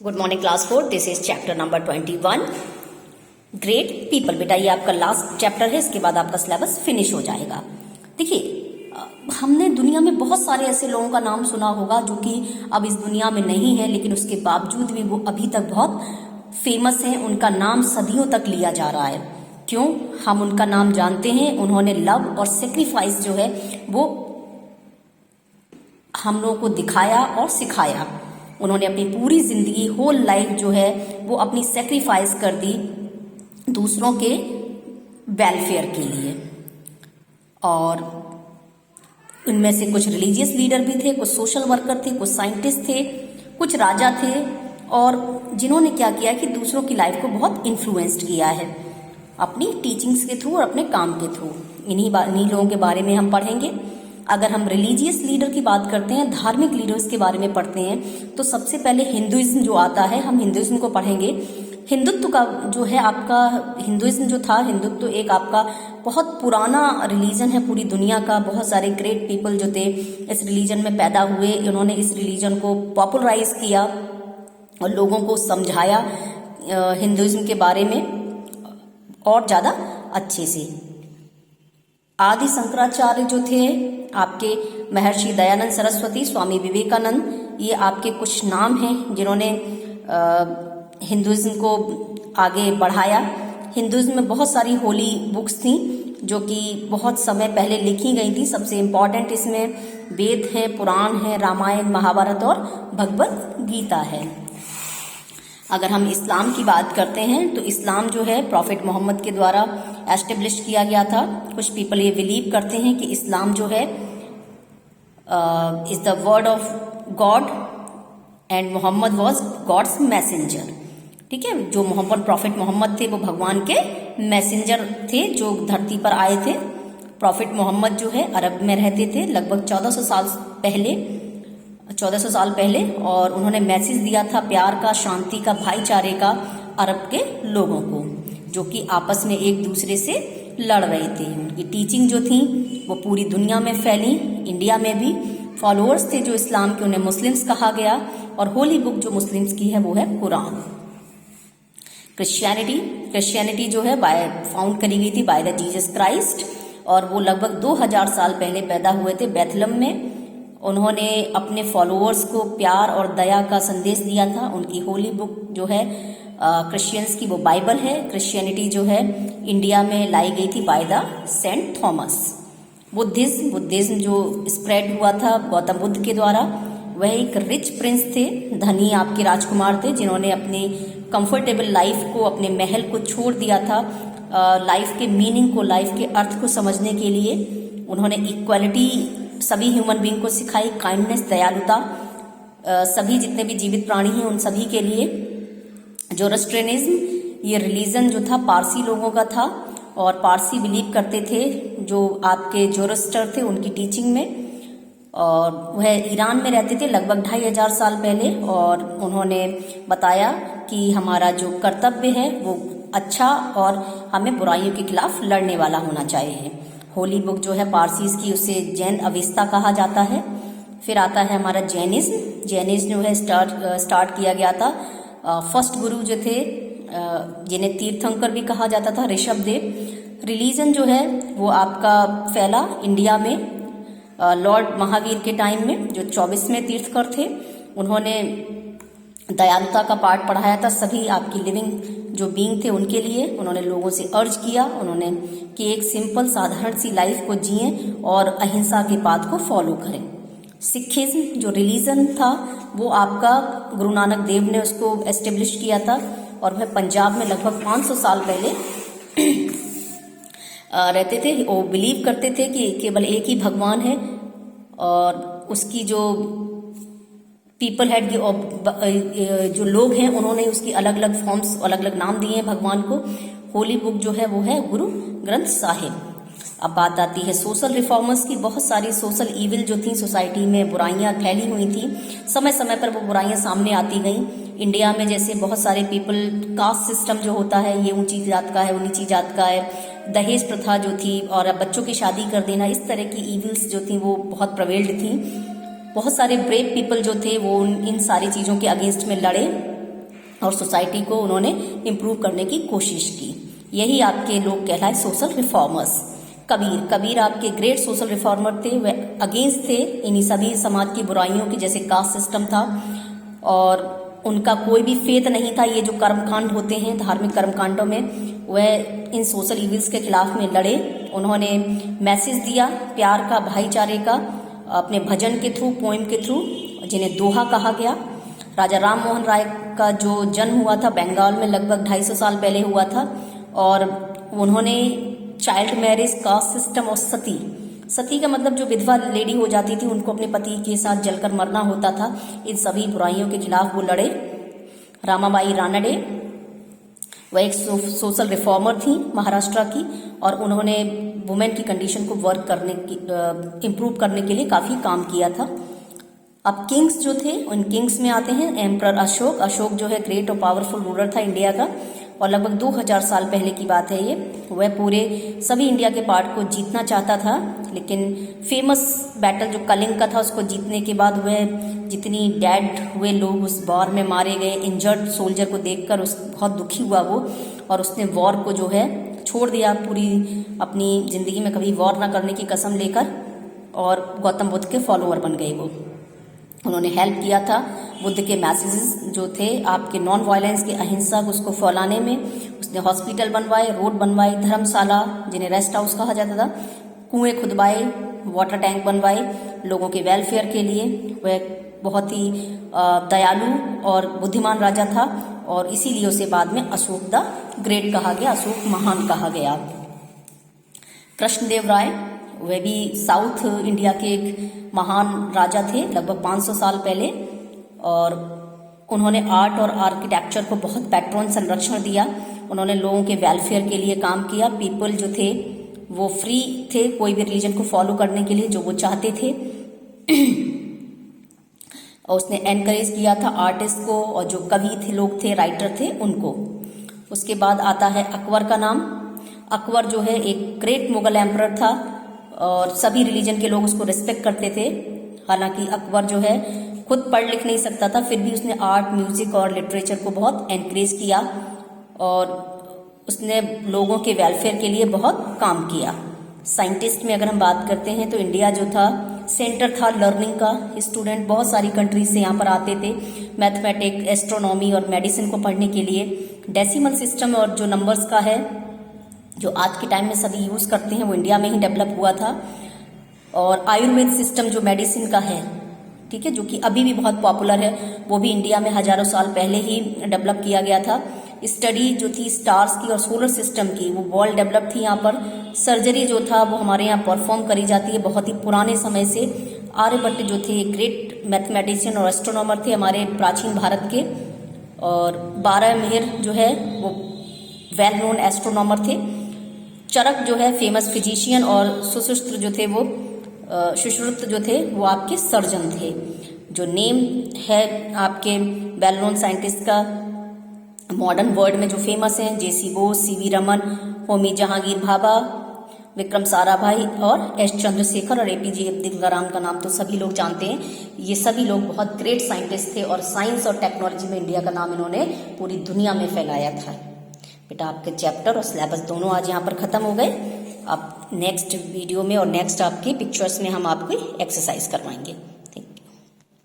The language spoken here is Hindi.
Good morning class 4। This is chapter number 21 great people. बेटा ये आपका लास्ट चैप्टर है, इसके बाद आपका सिलेबस फिनिश हो जाएगा। देखिए हमने दुनिया में बहुत सारे ऐसे लोगों का नाम सुना होगा जो कि अब इस दुनिया में नहीं है, लेकिन उसके बावजूद भी वो अभी तक बहुत फेमस हैं। उनका नाम सदियों तक लिया जा रहा है। क्यों? हम उनका नाम जानते हैं। उन्होंने लव और सेक्रीफाइस जो है वो हम लोगों को दिखाया और सिखाया। उन्होंने अपनी पूरी जिंदगी, होल लाइफ जो है वो अपनी सेक्रीफाइस कर दी दूसरों के वेलफेयर के लिए। और उनमें से कुछ रिलीजियस लीडर भी थे, कुछ सोशल वर्कर थे, कुछ साइंटिस्ट थे, कुछ राजा थे, और जिन्होंने क्या किया कि दूसरों की लाइफ को बहुत इन्फ्लुएंस्ड किया है अपनी टीचिंग्स के थ्रू और अपने काम के थ्रू। इन्हीं लोगों के बारे में हम पढ़ेंगे। अगर हम रिलीजियस लीडर की बात करते हैं, धार्मिक लीडर्स के बारे में पढ़ते हैं, तो सबसे पहले हिंदुइज्म जो आता है, हम हिंदुइज्म को पढ़ेंगे। हिंदुत्व का जो है आपका, हिंदुइज्म जो था, हिंदुत्व एक आपका बहुत पुराना रिलीजन है पूरी दुनिया का। बहुत सारे ग्रेट पीपल जो थे इस रिलीजन में पैदा हुए। इन्होंने इस रिलीजन को पॉपुलराइज किया और लोगों को समझाया हिंदुइज्म के बारे में और ज़्यादा अच्छे से। आदि शंकराचार्य जो थे आपके, महर्षि दयानंद सरस्वती, स्वामी विवेकानंद, ये आपके कुछ नाम हैं जिन्होंने हिंदुइज्म को आगे बढ़ाया। हिंदुइज्म में बहुत सारी होली बुक्स थी जो कि बहुत समय पहले लिखी गई थी। सबसे इम्पॉर्टेंट इसमें वेद हैं, पुराण हैं, रामायण, महाभारत और भगवत गीता है। अगर हम इस्लाम की बात करते हैं तो इस्लाम जो है प्रॉफिट मोहम्मद के द्वारा एस्टेब्लिश किया गया था। कुछ पीपल ये बिलीव करते हैं कि इस्लाम जो है is the word of God and Muhammad was God's messenger. ठीक है, जो मोहम्मद, प्रॉफिट मोहम्मद थे वो भगवान के मैसेंजर थे जो धरती पर आए थे। प्रॉफिट मोहम्मद जो है अरब में रहते थे लगभग 1400 साल पहले, और उन्होंने मैसेज दिया था प्यार का, शांति का, भाईचारे का अरब के लोगों को, जो कि आपस में एक दूसरे से लड़ रहे थे। उनकी टीचिंग जो थी वो पूरी दुनिया में फैली। इंडिया में भी फॉलोअर्स थे जो इस्लाम के, उन्हें मुस्लिम्स कहा गया। और होली बुक जो मुस्लिम्स की है वो है कुरान। क्रिश्चियनिटी जो है फाउंड करी गई थी बाय द जीसस क्राइस्ट, और वो लगभग 2000 साल पहले पैदा हुए थे बेथलम में। उन्होंने अपने फॉलोअर्स को प्यार और दया का संदेश दिया था। उनकी होली बुक जो है क्रिश्चियंस की वो बाइबल है। क्रिश्चियनिटी जो है इंडिया में लाई गई थी by the Saint Thomas. Buddhism जो स्प्रेड हुआ था गौतम बुद्ध के द्वारा, वह एक रिच प्रिंस थे, धनी आपके राजकुमार थे, जिन्होंने अपनी कंफर्टेबल लाइफ को, अपने महल को छोड़ दिया था लाइफ के मीनिंग को, लाइफ के अर्थ को समझने के लिए। उन्होंने इक्वालिटी सभी ह्यूमन बीइंग को सिखाई, काइंडनेस, दयालुता, सभी जितने भी जीवित प्राणी हैं उन सभी के लिए। जोरोस्ट्रियनिज्म, ये रिलीजन जो था पारसी लोगों का था, और पारसी बिलीव करते थे जो आपके जोरोस्टर थे उनकी टीचिंग में, और वह ईरान में रहते थे लगभग 2500 साल पहले। और उन्होंने बताया कि हमारा जो कर्तव्य है वो अच्छा और हमें बुराइयों के खिलाफ लड़ने वाला होना चाहिए। होली बुक जो है पारसीज की, उसे जैन अविस्ता कहा जाता है। फिर आता है हमारा जैनिज्म जो है स्टार्ट किया गया था। फर्स्ट गुरु जो थे जिन्हें तीर्थंकर भी कहा जाता था, ऋषभदेव। रिलीजन जो है वो आपका फैला इंडिया में लॉर्ड महावीर के टाइम में, जो 24वें तीर्थकर थे। उन्होंने दयालुता का पाठ पढ़ाया था सभी आपकी लिविंग जो बीइंग थे उनके लिए। उन्होंने लोगों से अर्ज किया उन्होंने कि एक सिंपल साधारण सी लाइफ को जिएं और अहिंसा के पाथ को फॉलो करें। सिखिज्म जो रिलीजन था वो आपका गुरु नानक देव ने उसको एस्टेब्लिश किया था, और वह पंजाब में लगभग 500 साल पहले रहते थे। वो बिलीव करते थे कि केवल एक ही भगवान है, और उसकी जो पीपल हैड, जो लोग हैं उन्होंने उसकी अलग अलग फॉर्म्स, अलग अलग नाम दिए हैं भगवान को। होली बुक जो है वो है गुरु ग्रंथ साहिब। अब बात आती है सोशल रिफॉर्मर्स की। बहुत सारी सोशल इविल जो थी सोसाइटी में, बुराइयां फैली हुई थी, समय समय पर वो बुराइयां सामने आती गईं। इंडिया में जैसे बहुत सारे पीपल, कास्ट सिस्टम जो होता है, ये ऊंची जात का है, वो नीची जात का है, दहेज प्रथा जो थी, और बच्चों की शादी कर देना, इस तरह की इविल्स जो थी वो बहुत प्रवेल्ड थी। बहुत सारे ब्रेव पीपल जो थे वो इन सारी चीज़ों के अगेंस्ट में लड़े। और सोसाइटी को उन्होंने इम्प्रूव करने की कोशिश की। यही आपके लोग कहलाए सोशल रिफॉर्मर्स। कबीर आपके ग्रेट सोशल रिफॉर्मर थे, वे अगेंस्ट थे इन्हीं सभी समाज की बुराइयों की, जैसे कास्ट सिस्टम था, और उनका कोई भी फेथ नहीं था। ये जो कर्मकांड होते हैं धार्मिक कर्मकांडों में, वह इन सोशल इविल्स के खिलाफ में लड़े। उन्होंने मैसेज दिया प्यार का, भाईचारे का, अपने भजन के थ्रू, पोएम के थ्रू, जिन्हें दोहा कहा गया। राजा राम मोहन राय का जो जन्म हुआ था बंगाल में लगभग 250 साल पहले हुआ था, और उन्होंने चाइल्ड मैरिज, कास्ट सिस्टम और सती का मतलब जो विधवा लेडी हो जाती थी, उनको अपने पति के साथ जलकर मरना होता था, इन सभी बुराइयों के खिलाफ वो लड़े। रामाबाई रानडे वह एक सोशल रिफॉर्मर थी महाराष्ट्र की, और उन्होंने वुमेन की कंडीशन को वर्क करने की, इम्प्रूव करने के लिए काफ़ी काम किया था। अब किंग्स जो थे, उन किंग्स में आते हैं एम्परर अशोक जो है ग्रेट और पावरफुल रूलर था इंडिया का, और लगभग 2000 साल पहले की बात है ये। वह पूरे सभी इंडिया के पार्ट को जीतना चाहता था, लेकिन फेमस बैटल जो कलिंग का था उसको जीतने के बाद वह जितनी डेड हुए लोग उस वॉर में मारे गए, इंजर्ड सोल्जर को देखकर बहुत दुखी हुआ वो, और उसने वॉर को जो है छोड़ दिया, पूरी अपनी ज़िंदगी में कभी वॉर ना करने की कसम लेकर, और गौतम बुद्ध के फॉलोअर बन गए वो। उन्होंने हेल्प किया था बुद्ध के मैसेजेस जो थे आपके नॉन वायलेंस के, अहिंसा उसको फैलाने में। उसने हॉस्पिटल बनवाए, रोड बनवाए, धर्मशाला जिन्हें रेस्ट हाउस कहा जाता था, कुएं खुदवाए, वाटर टैंक बनवाए लोगों के वेलफेयर के लिए। वह बहुत ही दयालु और बुद्धिमान राजा था, और इसीलिए उसे बाद में अशोक द ग्रेट कहा गया, अशोक महान कहा गया। कृष्णदेव राय वह भी साउथ इंडिया के एक महान राजा थे लगभग 500 साल पहले, और उन्होंने आर्ट और आर्किटेक्चर को बहुत पैट्रन संरक्षण दिया। उन्होंने लोगों के वेलफेयर के लिए काम किया। पीपल जो थे वो फ्री थे कोई भी रिलीजन को फॉलो करने के लिए जो वो चाहते थे। और उसने एनकरेज किया था आर्टिस्ट को, और जो कवि थे, लोग थे, राइटर थे, उनको। उसके बाद आता है अकबर का नाम। अकबर जो है एक ग्रेट मुगल एम्परर था, और सभी रिलीजन के लोग उसको रिस्पेक्ट करते थे। हालांकि अकबर जो है खुद पढ़ लिख नहीं सकता था, फिर भी उसने आर्ट, म्यूजिक और लिटरेचर को बहुत एनकरेज किया, और उसने लोगों के वेलफेयर के लिए बहुत काम किया। साइंटिस्ट में अगर हम बात करते हैं तो इंडिया जो था सेंटर था लर्निंग का। स्टूडेंट बहुत सारी कंट्रीज से यहाँ पर आते थे मैथमेटिक, एस्ट्रोनॉमी और मेडिसिन को पढ़ने के लिए। डेसिमल सिस्टम और जो नंबर्स का है जो आज के टाइम में सभी यूज़ करते हैं वो इंडिया में ही डेवलप हुआ था। और आयुर्वेद सिस्टम जो मेडिसिन का है, ठीक है, जो कि अभी भी बहुत पॉपुलर है, वो भी इंडिया में हजारों साल पहले ही डेवलप किया गया था। स्टडी जो थी स्टार्स की और सोलर सिस्टम की, वो वर्ल्ड डेवलप थी यहाँ पर। सर्जरी जो था वो हमारे यहाँ परफॉर्म करी जाती है बहुत ही पुराने समय से। आर्यभट्ट जो थे ग्रेट मैथमेटिशियन और एस्ट्रोनॉमर थे हमारे प्राचीन भारत के। और बारहमिहिर जो है वो वेल नोन एस्ट्रोनॉमर थे। चरक जो है फेमस फिजिशियन, और सुश्रुत जो थे वो वो आपके सर्जन थे। जो नेम है आपके वेल नोन साइंटिस्ट का मॉडर्न वर्ल्ड में जो फेमस हैं, जेसी बोस, सीवी रमन, होमी जहांगीर भाभा, विक्रम साराभाई और एस चंद्रशेखर और एपीजे अब्दुल कलाम का नाम तो सभी लोग जानते हैं। ये सभी लोग बहुत ग्रेट साइंटिस्ट थे, और साइंस और टेक्नोलॉजी में इंडिया का नाम इन्होंने पूरी दुनिया में फैलाया था। बेटा आपके चैप्टर और सिलेबस दोनों आज यहाँ पर ख़त्म हो गए। अब नेक्स्ट वीडियो में और नेक्स्ट आपके पिक्चर्स में हम आपको एक्सरसाइज करवाएंगे।